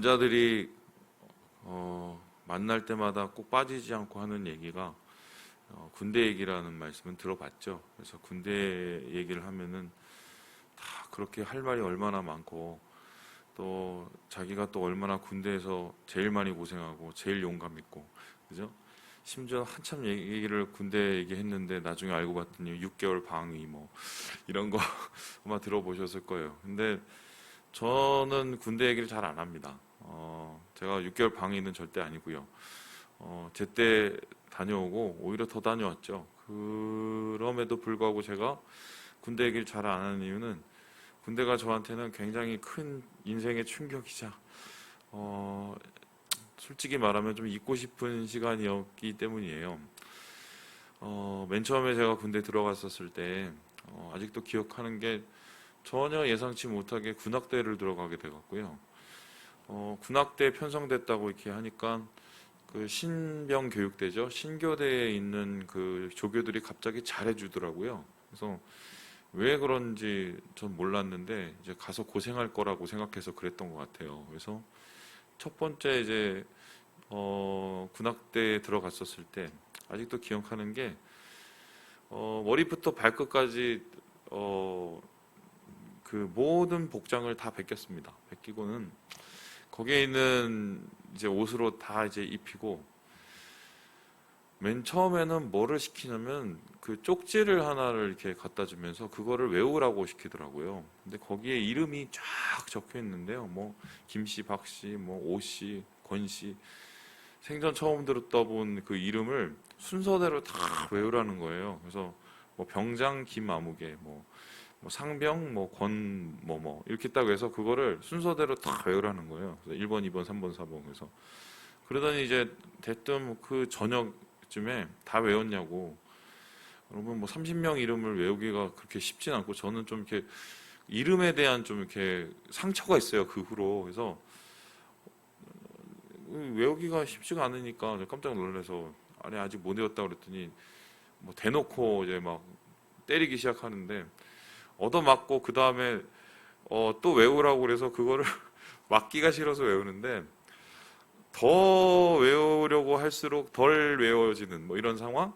남자들이 만날 때마다 꼭 빠지지 않고 하는 얘기가 군대 얘기라는 말씀은 들어봤죠. 그래서 군대 얘기를 하면은 다 그렇게 할 말이 얼마나 많고 또 자기가 또 얼마나 군대에서 제일 많이 고생하고 제일 용감 있고 그죠? 심지어 한참 얘기를 군대 얘기했는데 나중에 알고 봤더니 6개월 방위 뭐 이런 거 아마 들어보셨을 거예요. 근데 저는 군대 얘기를 잘 안 합니다. 제가 6개월 방위는 절대 아니고요. 제때 다녀오고 오히려 더 다녀왔죠. 그럼에도 불구하고 제가 군대 얘기를 잘 안 하는 이유는 군대가 저한테는 굉장히 큰 인생의 충격이자 솔직히 말하면 좀 잊고 싶은 시간이었기 때문이에요. 맨 처음에 제가 군대 들어갔었을 때 아직도 기억하는 게 전혀 예상치 못하게 군악대를 들어가게 돼갖고요. 군악대 편성됐다고 이렇게 하니까 그 신병 교육대죠. 신교대에 있는 그 조교들이 갑자기 잘해주더라고요. 그래서 왜 그런지 전 몰랐는데 이제 가서 고생할 거라고 생각해서 그랬던 것 같아요. 그래서 첫 번째 이제 군악대에 들어갔었을 때 아직도 기억하는 게 머리부터 발끝까지 그 모든 복장을 다 벗겼습니다. 벗기고는 거기에 있는 이제 옷으로 다 이제 입히고 맨 처음에는 뭐를 시키냐면 그 쪽지를 하나를 이렇게 갖다 주면서 그거를 외우라고 시키더라고요. 근데 거기에 이름이 쫙 적혀 있는데요. 뭐 김씨, 박씨, 뭐 오씨, 권씨 생전 처음 들었던 그 이름을 순서대로 다 외우라는 거예요. 그래서 뭐 병장 김아무개, 뭐 상병, 뭐 권, 이렇게 딱 해서 그거를 순서대로 다 외우라는 거예요. 그래서 1번, 2번, 3번, 4번. 그래서 그러더니 이제 대뜸 그 저녁쯤에 다 외웠냐고. 여러분 뭐 30명 이름을 외우기가 그렇게 쉽진 않고 저는 좀 이렇게 이름에 대한 좀 이렇게 상처가 있어요. 그 후로. 그래서 외우기가 쉽지가 않으니까 깜짝 놀라서 아니 아직 못 외웠다 그랬더니 뭐 대놓고 이제 막 때리기 시작하는데 얻어맞고 그 다음에 또 외우라고 그래서 그거를 맞기가 싫어서 외우는데 더 외우려고 할수록 덜 외워지는 뭐 이런 상황?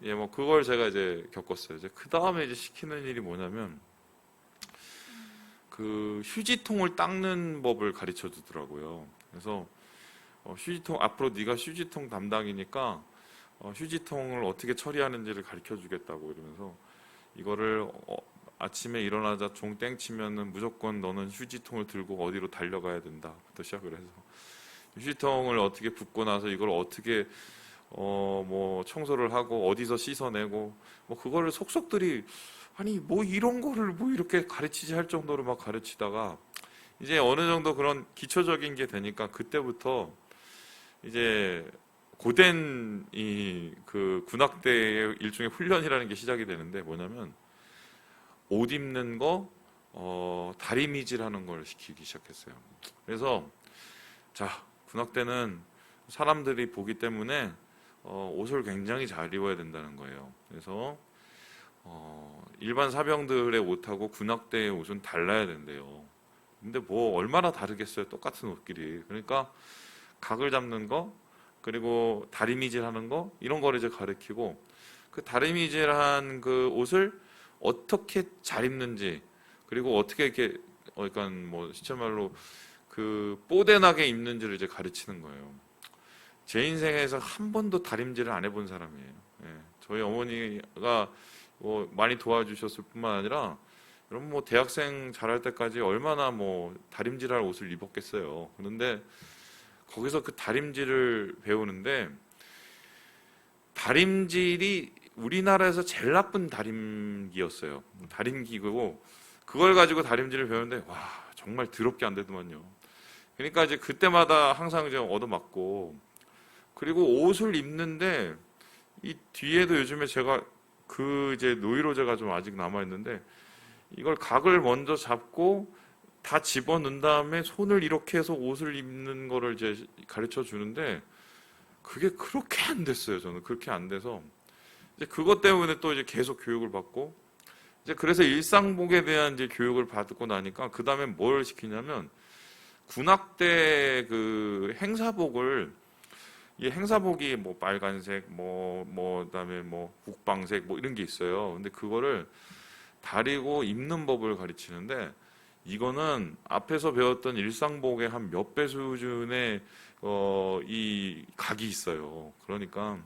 예, 뭐 그걸 제가 이제 겪었어요. 이제 그 다음에 이제 시키는 일이 뭐냐면 그 휴지통을 닦는 법을 가르쳐 주더라고요. 그래서 휴지통 앞으로 네가 휴지통 담당이니까 휴지통을 어떻게 처리하는지를 가르쳐 주겠다고 이러면서 이거를 아침에 일어나자 종 땡 치면은 무조건 너는 휴지통을 들고 어디로 달려가야 된다부터 시작을 해서 휴지통을 어떻게 붓고 나서 이걸 어떻게 뭐 청소를 하고 어디서 씻어내고 뭐 그거를 속속들이 아니 뭐 이런 거를 뭐 이렇게 가르치지 할 정도로 막 가르치다가 이제 어느 정도 그런 기초적인 게 되니까 그때부터 이제 고된 이 그 군악대의 일종의 훈련이라는 게 시작이 되는데 뭐냐면 옷 입는 거, 다리미질하는 걸 시키기 시작했어요. 그래서 자 군악대는 사람들이 보기 때문에 옷을 굉장히 잘 입어야 된다는 거예요. 그래서 일반 사병들의 옷하고 군악대의 옷은 달라야 된대요. 근데 뭐 얼마나 다르겠어요. 똑같은 옷끼리. 그러니까 각을 잡는 거 그리고 다리미질하는 거 이런 거를 이제 가르치고 그 다리미질한 그 옷을 어떻게 잘 입는지 그리고 어떻게 이렇게 그러니까 뭐 시체말로 그 뽀대나게 입는지를 이제 가르치는 거예요. 제 인생에서 한 번도 다림질을 안 해본 사람이에요. 예. 저희 어머니가 뭐 많이 도와주셨을 뿐만 아니라 여러분 뭐 대학생 잘할 때까지 얼마나 뭐 다림질할 옷을 입었겠어요. 그런데 거기서 그 다림질을 배우는데 다림질이 우리나라에서 제일 나쁜 다림기였어요. 다림기고 그걸 가지고 다림질을 배우는데 와 정말 더럽게 안 되더만요. 그러니까 이제 그때마다 항상 이제 얻어맞고 그리고 옷을 입는데 이 뒤에도 요즘에 제가 그 이제 노이로제가 좀 아직 남아 있는데 이걸 각을 먼저 잡고 다 집어넣은 다음에 손을 이렇게 해서 옷을 입는 거를 이제 가르쳐 주는데 그게 그렇게 안 됐어요. 저는 그렇게 안 돼서 이제 그것 때문에 또 이제 계속 교육을 받고 이제 그래서 일상복에 대한 이제 교육을 받고 나니까 그 다음에 뭘 시키냐면 군악대 그 행사복을, 이 행사복이 뭐 빨간색, 그다음에 뭐 국방색 뭐 이런 게 있어요. 근데 그거를 다리고 입는 법을 가르치는데, 이거는 앞에서 배웠던 일상복의 한 몇 배 수준의 이 각이 있어요. 그러니까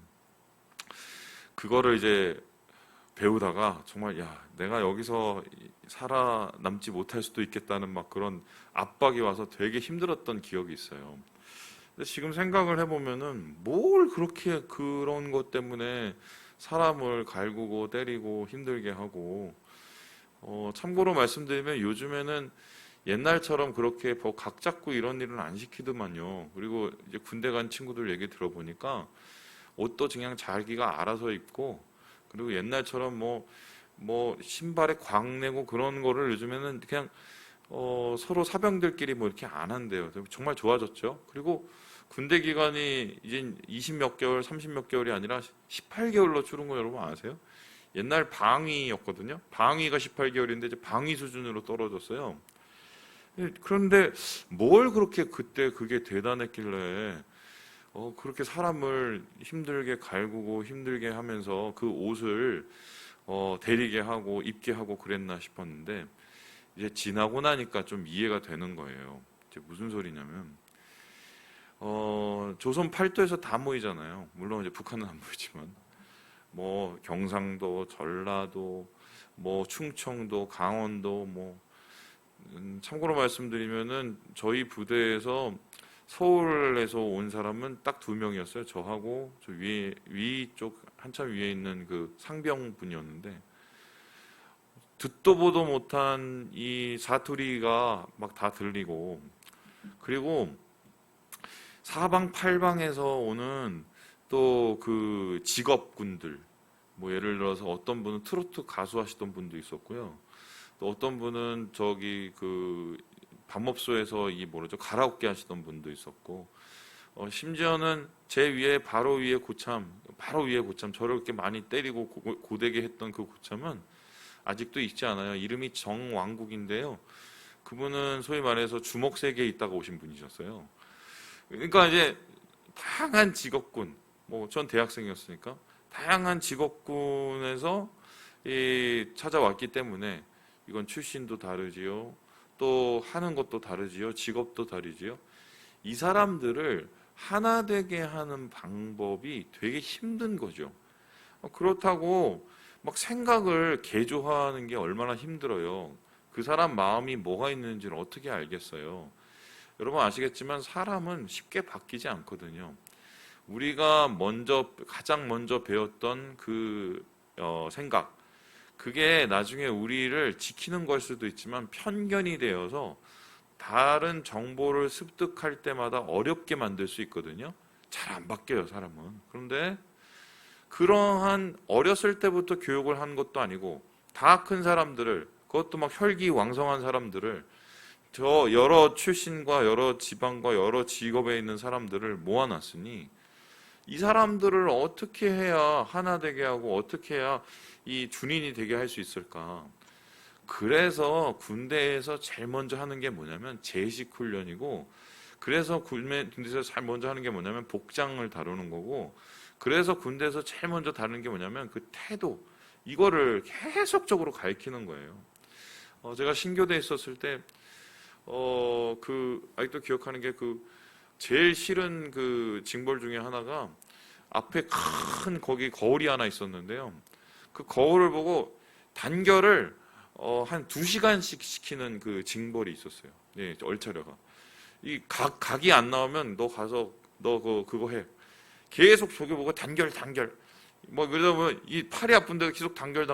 그거를 이제 배우다가 정말 야, 내가 여기서 살아남지 못할 수도 있겠다는 막 그런 압박이 와서 되게 힘들었던 기억이 있어요. 근데 지금 생각을 해보면은 뭘 그렇게 그런 것 때문에 사람을 갈구고 때리고 힘들게 하고, 참고로 말씀드리면 요즘에는 옛날처럼 그렇게 뭐 각 잡고 이런 일은 안 시키더만요. 그리고 이제 군대 간 친구들 얘기 들어보니까 옷도 그냥 자기가 알아서 입고, 그리고 옛날처럼 뭐 신발에 광 내고 그런 거를 요즘에는 그냥 서로 사병들끼리 뭐 이렇게 안 한대요. 정말 좋아졌죠. 그리고 군대 기간이 이제 20 몇 개월, 30 몇 개월이 아니라 18개월로 줄은 거 여러분 아세요? 옛날 방위였거든요. 방위가 18개월인데 이제 방위 수준으로 떨어졌어요. 그런데 뭘 그렇게 그때 그게 대단했길래 그렇게 사람을 힘들게 갈구고 힘들게 하면서 그 옷을 데리게 하고 입게 하고 그랬나 싶었는데, 이제 지나고 나니까 좀 이해가 되는 거예요. 이제 무슨 소리냐면 조선 팔도에서 다 모이잖아요. 물론 이제 북한은 안 모이지만 뭐 경상도, 전라도, 뭐 충청도, 강원도, 뭐 참고로 말씀드리면은 저희 부대에서 서울에서 온 사람은 딱 2명이었어요. 저하고 저 위쪽 한참 위에 있는 그 상병 분이었는데, 듣도 보도 못한 이 사투리가 막 다 들리고, 그리고 사방팔방에서 오는 또 그 직업군들, 뭐 예를 들어서 어떤 분은 트로트 가수 하시던 분도 있었고요. 또 어떤 분은 저기 그 밤업소에서 이 뭐라죠, 가라오케 하시던 분도 있었고, 심지어는 제 위에 바로 위에 고참 저를 이렇게 많이 때리고 고되게 했던 그 고참은 아직도 있지 않아요. 이름이 정왕국인데요. 그분은 소위 말해서 주먹 세계에 있다가 오신 분이셨어요. 그러니까 이제 다양한 직업군, 뭐 전 대학생이었으니까 다양한 직업군에서 찾아왔기 때문에 이건 출신도 다르지요. 또 하는 것도 다르지요. 직업도 다르지요. 이 사람들을 하나 되게 하는 방법이 되게 힘든 거죠. 그렇다고 막 생각을 개조하는 게 얼마나 힘들어요. 그 사람 마음이 뭐가 있는지를 어떻게 알겠어요. 여러분 아시겠지만 사람은 쉽게 바뀌지 않거든요. 우리가 가장 먼저 배웠던 그 생각, 그게 나중에 우리를 지키는 걸 수도 있지만 편견이 되어서 다른 정보를 습득할 때마다 어렵게 만들 수 있거든요. 잘 안 바뀌어요, 사람은. 그런데 그러한 어렸을 때부터 교육을 한 것도 아니고 다 큰 사람들을, 그것도 막 혈기왕성한 사람들을, 저 여러 출신과 여러 지방과 여러 직업에 있는 사람들을 모아놨으니 이 사람들을 어떻게 해야 하나 되게 하고 어떻게 해야 이 준인이 되게 할 수 있을까? 그래서 군대에서 제일 먼저 하는 게 뭐냐면 제식 훈련이고, 그래서 군대에서 제일 먼저 하는 게 뭐냐면 복장을 다루는 거고, 그래서 군대에서 제일 먼저 다루는 게 뭐냐면 그 태도, 이거를 계속적으로 가르치는 거예요. 제가 신교대에 있었을 때 아직도 기억하는 게 제일 싫은 그 징벌 중에 하나가, 앞에 큰 거기 거울이 하나 있었는데요. 그 거울을 보고 단결을 한 2시간씩 시키는 그 징벌이 있었어요. 예, 얼차려가. 이 각이 안 나오면 너 가서 너 그거 해. 계속 저기 보고 단결. 뭐 그러다 보면 이 팔이 아픈데 계속 단결.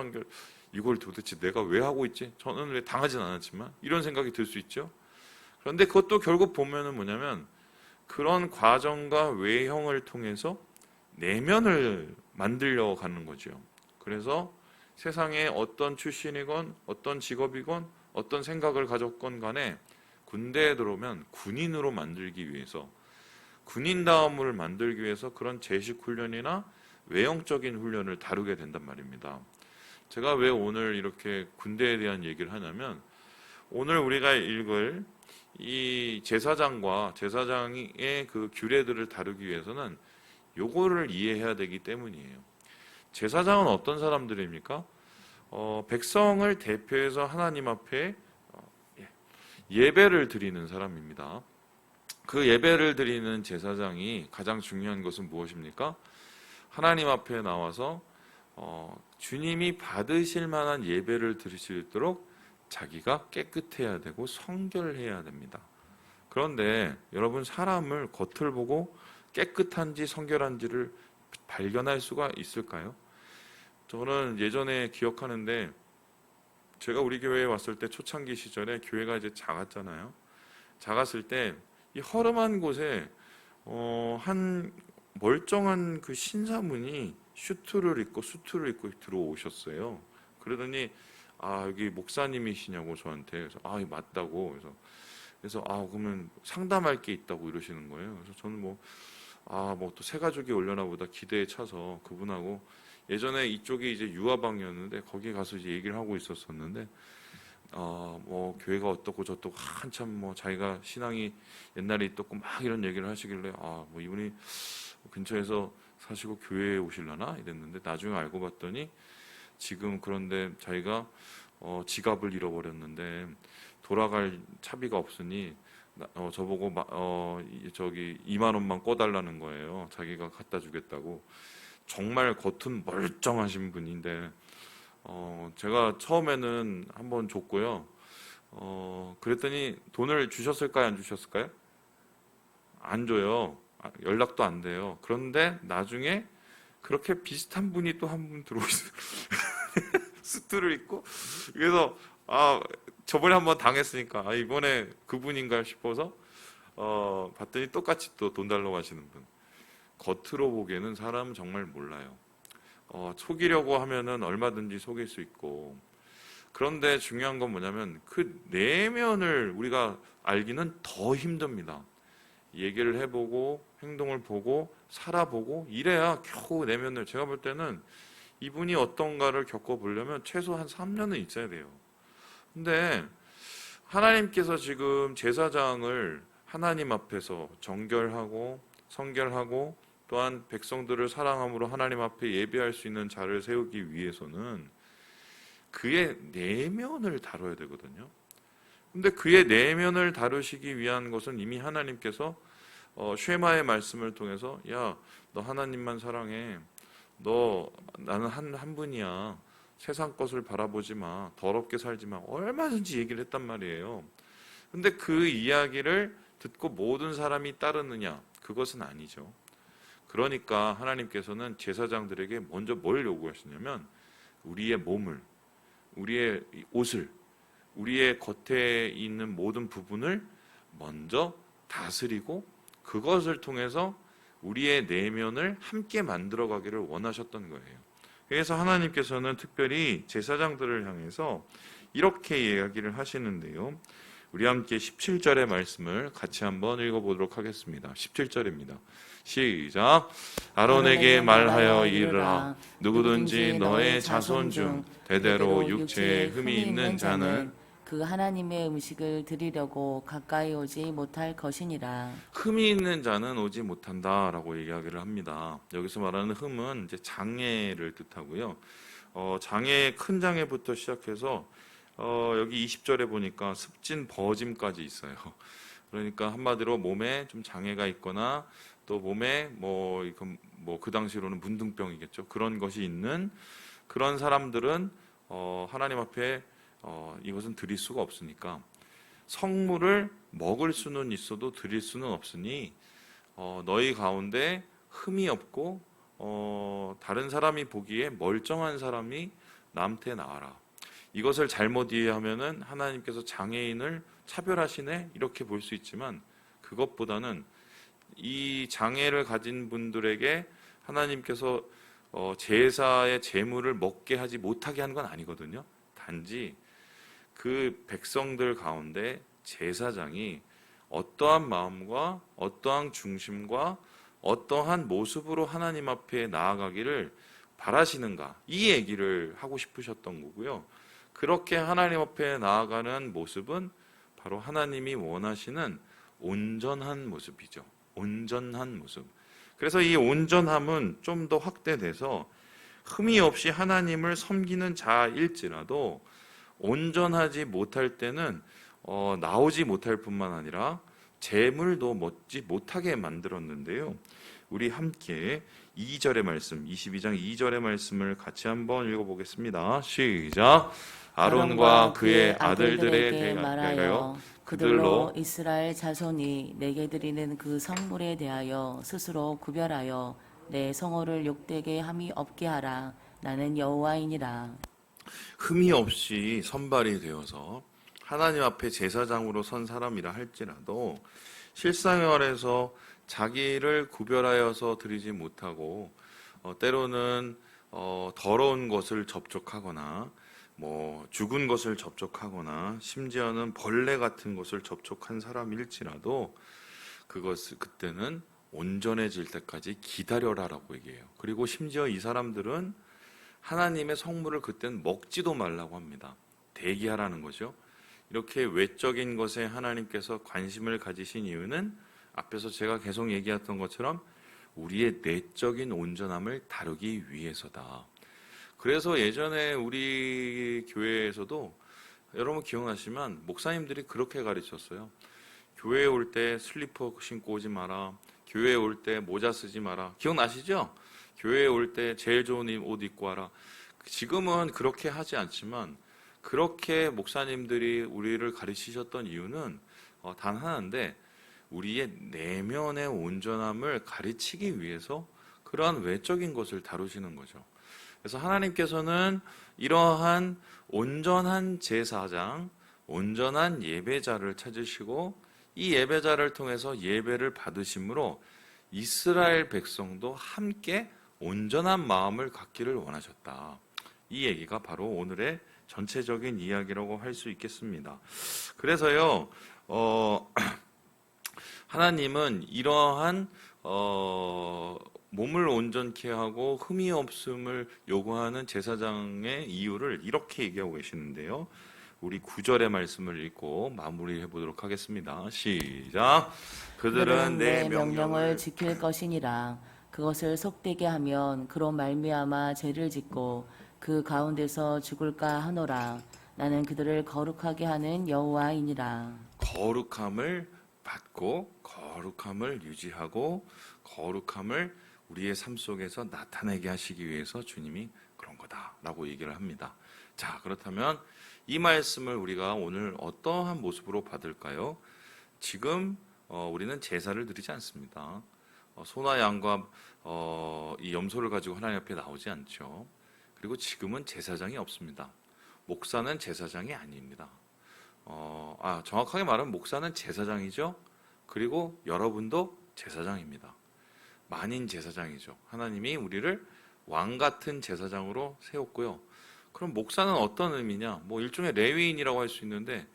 이걸 도대체 내가 왜 하고 있지? 저는 왜 당하진 않았지만 이런 생각이 들 수 있죠. 그런데 그것도 결국 보면은 뭐냐면 그런 과정과 외형을 통해서 내면을 만들려 가는 거죠. 그래서 세상에 어떤 출신이건 어떤 직업이건 어떤 생각을 가졌건 간에 군대에 들어오면 군인으로 만들기 위해서, 군인다움을 만들기 위해서 그런 제식 훈련이나 외형적인 훈련을 다루게 된단 말입니다. 제가 왜 오늘 이렇게 군대에 대한 얘기를 하냐면, 오늘 우리가 읽을 이 제사장과 제사장의 그 규례들을 다루기 위해서는 요거를 이해해야 되기 때문이에요. 제사장은 어떤 사람들입니까? 백성을 대표해서 하나님 앞에 예배를 드리는 사람입니다. 그 예배를 드리는 제사장이 가장 중요한 것은 무엇입니까? 하나님 앞에 나와서 주님이 받으실 만한 예배를 드릴 수 있도록 자기가 깨끗해야 되고 성결해야 됩니다. 그런데 여러분, 사람을 겉을 보고 깨끗한지 성결한지를 발견할 수가 있을까요? 저는 예전에 기억하는데, 제가 우리 교회에 왔을 때 초창기 시절에 교회가 이제 작았잖아요. 작았을 때 이 허름한 곳에 한 멀쩡한 그 신사분이 슈트를 입고 수트를 입고 들어오셨어요. 그러더니 여기 목사님이시냐고 저한테. 그래서 맞다고. 그래서 그러면 상담할 게 있다고 이러시는 거예요. 그래서 저는 뭐 또 새 가족이 올려나 보다 기대에 차서 그분하고, 예전에 이쪽이 이제 유아방이었는데 거기 가서 이제 얘기를 하고 있었었는데, 뭐 교회가 어떻고 저떻고 한참 뭐 자기가 신앙이 옛날에 있었고 막 이런 얘기를 하시길래 뭐 이분이 근처에서 사시고 교회에 오실려나 이랬는데, 나중에 알고 봤더니 지금 그런데 자기가 지갑을 잃어버렸는데 돌아갈 차비가 없으니 저보고 저기 2만 원만 꿔달라는 거예요. 자기가 갖다 주겠다고. 정말 겉은 멀쩡하신 분인데 제가 처음에는 한번 줬고요. 그랬더니 돈을 주셨을까요? 안 주셨을까요? 안 줘요. 연락도 안 돼요. 그런데 나중에 그렇게 비슷한 분이 또 한 분 들어오시더라고요. 수트를 입고. 그래서 저번에 한번 당했으니까 이번에 그분인가 싶어서 봤더니 똑같이 또 돈 달라고 하시는 분. 겉으로 보기에는 사람은 정말 몰라요. 속이려고 하면은 얼마든지 속일 수 있고, 그런데 중요한 건 뭐냐면 그 내면을 우리가 알기는 더 힘듭니다. 얘기를 해보고 행동을 보고 살아보고 이래야 겨우 내면을, 제가 볼 때는 이분이 어떤가를 겪어보려면 최소 한 3년은 있어야 돼요. 근데 하나님께서 지금 제사장을 하나님 앞에서 정결하고 성결하고 또한 백성들을 사랑함으로 하나님 앞에 예배할 수 있는 자를 세우기 위해서는 그의 내면을 다뤄야 되거든요. 근데 그의 내면을 다루시기 위한 것은 이미 하나님께서 쉐마의 말씀을 통해서, 야, 너 하나님만 사랑해. 나는 한 분이야. 세상 것을 바라보지 마. 더럽게 살지 마. 얼마든지 얘기를 했단 말이에요. 근데 그 이야기를 듣고 모든 사람이 따르느냐? 그것은 아니죠. 그러니까 하나님께서는 제사장들에게 먼저 뭘 요구하시냐면 우리의 몸을, 우리의 옷을, 우리의 겉에 있는 모든 부분을 먼저 다스리고 그것을 통해서 우리의 내면을 함께 만들어가기를 원하셨던 거예요. 그래서 하나님께서는 특별히 제사장들을 향해서 이렇게 이야기를 하시는데요. 우리 함께 17절의 말씀을 같이 한번 읽어보도록 하겠습니다. 17절입니다. 시작. 아론에게 말하여 이르라. 누구든지 너의 자손 중 대대로 육체에 흠이 있는 자는 그 하나님의 음식을 드리려고 가까이 오지 못할 것이니라. 흠이 있는 자는 오지 못한다라고 이야기를 합니다. 여기서 말하는 흠은 이제 장애를 뜻하고요. 장애, 큰 장애부터 시작해서 여기 20절에 보니까 습진, 버짐까지 있어요. 그러니까 한마디로 몸에 좀 장애가 있거나 또 몸에 그 당시로는 문둥병이겠죠. 그런 것이 있는 그런 사람들은 하나님 앞에 이것은 드릴 수가 없으니까, 성물을 먹을 수는 있어도 드릴 수는 없으니 너희 가운데 흠이 없고 다른 사람이 보기에 멀쩡한 사람이 남태 나와라. 이것을 잘못 이해하면은 하나님께서 장애인을 차별하시네 이렇게 볼 수 있지만, 그것보다는 이 장애를 가진 분들에게 하나님께서 제사의 제물을 먹게 하지 못하게 하는 건 아니거든요. 단지 그 백성들 가운데 제사장이 어떠한 마음과 어떠한 중심과 어떠한 모습으로 하나님 앞에 나아가기를 바라시는가, 이 얘기를 하고 싶으셨던 거고요. 그렇게 하나님 앞에 나아가는 모습은 바로 하나님이 원하시는 온전한 모습이죠. 온전한 모습. 그래서 이 온전함은 좀 더 확대돼서 흠이 없이 하나님을 섬기는 자일지라도 온전하지 못할 때는 나오지 못할 뿐만 아니라 재물도 먹지 못하게 만들었는데요. 우리 함께 2절의 말씀, 22장 2절의 말씀을 같이 한번 읽어보겠습니다. 시작. 아론과 그의 아들들에 대하여 말하여 그들로 이스라엘 자손이 내게 드리는 그 성물에 대하여 스스로 구별하여 내 성호를 욕되게 함이 없게 하라. 나는 여호와이니라. 흠이 없이 선발이 되어서 하나님 앞에 제사장으로 선 사람이라 할지라도 실생활에서 자기를 구별하여서 드리지 못하고 때로는 더러운 것을 접촉하거나 죽은 것을 접촉하거나 심지어는 벌레 같은 것을 접촉한 사람일지라도 그때는 온전해질 때까지 기다려라라고 얘기해요. 그리고 심지어 이 사람들은 하나님의 성물을 그때는 먹지도 말라고 합니다. 대기하라는 거죠. 이렇게 외적인 것에 하나님께서 관심을 가지신 이유는 앞에서 제가 계속 얘기했던 것처럼 우리의 내적인 온전함을 다루기 위해서다. 그래서 예전에 우리 교회에서도 여러분 기억나시면 목사님들이 그렇게 가르쳤어요. 교회에 올 때 슬리퍼 신고 오지 마라. 교회에 올 때 모자 쓰지 마라. 기억나시죠? 교회에 올 때 제일 좋은 옷 입고 와라. 지금은 그렇게 하지 않지만 그렇게 목사님들이 우리를 가르치셨던 이유는 단 하나인데 우리의 내면의 온전함을 가르치기 위해서 그러한 외적인 것을 다루시는 거죠. 그래서 하나님께서는 이러한 온전한 제사장, 온전한 예배자를 찾으시고 이 예배자를 통해서 예배를 받으심으로 이스라엘 백성도 함께 온전한 마음을 갖기를 원하셨다. 이 얘기가 바로 오늘의 전체적인 이야기라고 할 수 있겠습니다. 그래서요, 하나님은 이러한 몸을 온전케 하고 흠이 없음을 요구하는 제사장의 이유를 이렇게 얘기하고 계시는데요. 우리 9절의 말씀을 읽고 마무리해 보도록 하겠습니다. 시작. 그들은 내 명령을 지킬 것이니라. 그것을 속되게 하면 그로 말미암아 죄를 짓고 그 가운데서 죽을까 하노라. 나는 그들을 거룩하게 하는 여호와이니라. 거룩함을 받고 거룩함을 유지하고 거룩함을 우리의 삶 속에서 나타내게 하시기 위해서 주님이 그런 거다라고 얘기를 합니다. 자, 그렇다면 이 말씀을 우리가 오늘 어떠한 모습으로 받을까요? 지금 우리는 제사를 드리지 않습니다. 소나 양과 이 염소를 가지고 하나님 앞에 나오지 않죠. 그리고 지금은 제사장이 없습니다. 목사는 제사장이 아닙니다. 정확하게 말하면 목사는 제사장이죠. 그리고 여러분도 제사장입니다. 만인 제사장이죠. 하나님이 우리를 왕 같은 제사장으로 세웠고요. 그럼 목사는 어떤 의미냐? 일종의 레위인이라고 할 수 있는데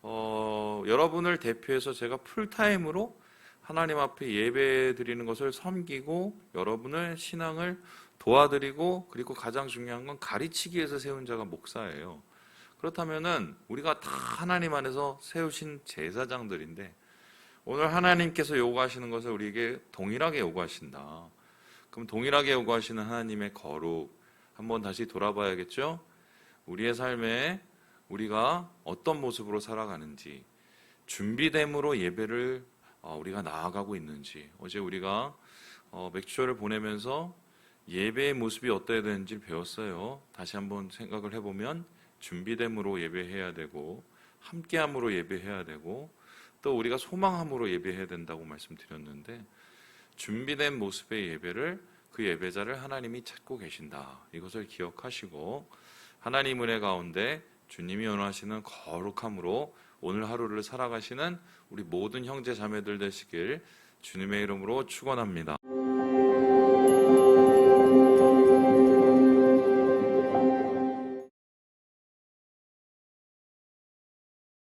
여러분을 대표해서 제가 풀타임으로 하나님 앞에 예배 드리는 것을 섬기고 여러분의 신앙을 도와드리고 그리고 가장 중요한 건 가르치기 위해서 세운 자가 목사예요. 그렇다면은 우리가 다 하나님 안에서 세우신 제사장들인데 오늘 하나님께서 요구하시는 것을 우리에게 동일하게 요구하신다. 그럼 동일하게 요구하시는 하나님의 거룩 한번 다시 돌아봐야겠죠? 우리의 삶에 우리가 어떤 모습으로 살아가는지 준비됨으로 예배를 우리가 나아가고 있는지 어제 우리가 맥주쇼를 보내면서 예배의 모습이 어떠해야 되는지 배웠어요. 다시 한번 생각을 해보면 준비됨으로 예배해야 되고 함께함으로 예배해야 되고 또 우리가 소망함으로 예배해야 된다고 말씀드렸는데 준비된 모습의 예배를 그 예배자를 하나님이 찾고 계신다. 이것을 기억하시고 하나님 은혜 가운데 주님이 원하시는 거룩함으로 오늘 하루를 살아가시는 우리 모든 형제 자매들 되시길 주님의 이름으로 축원합니다.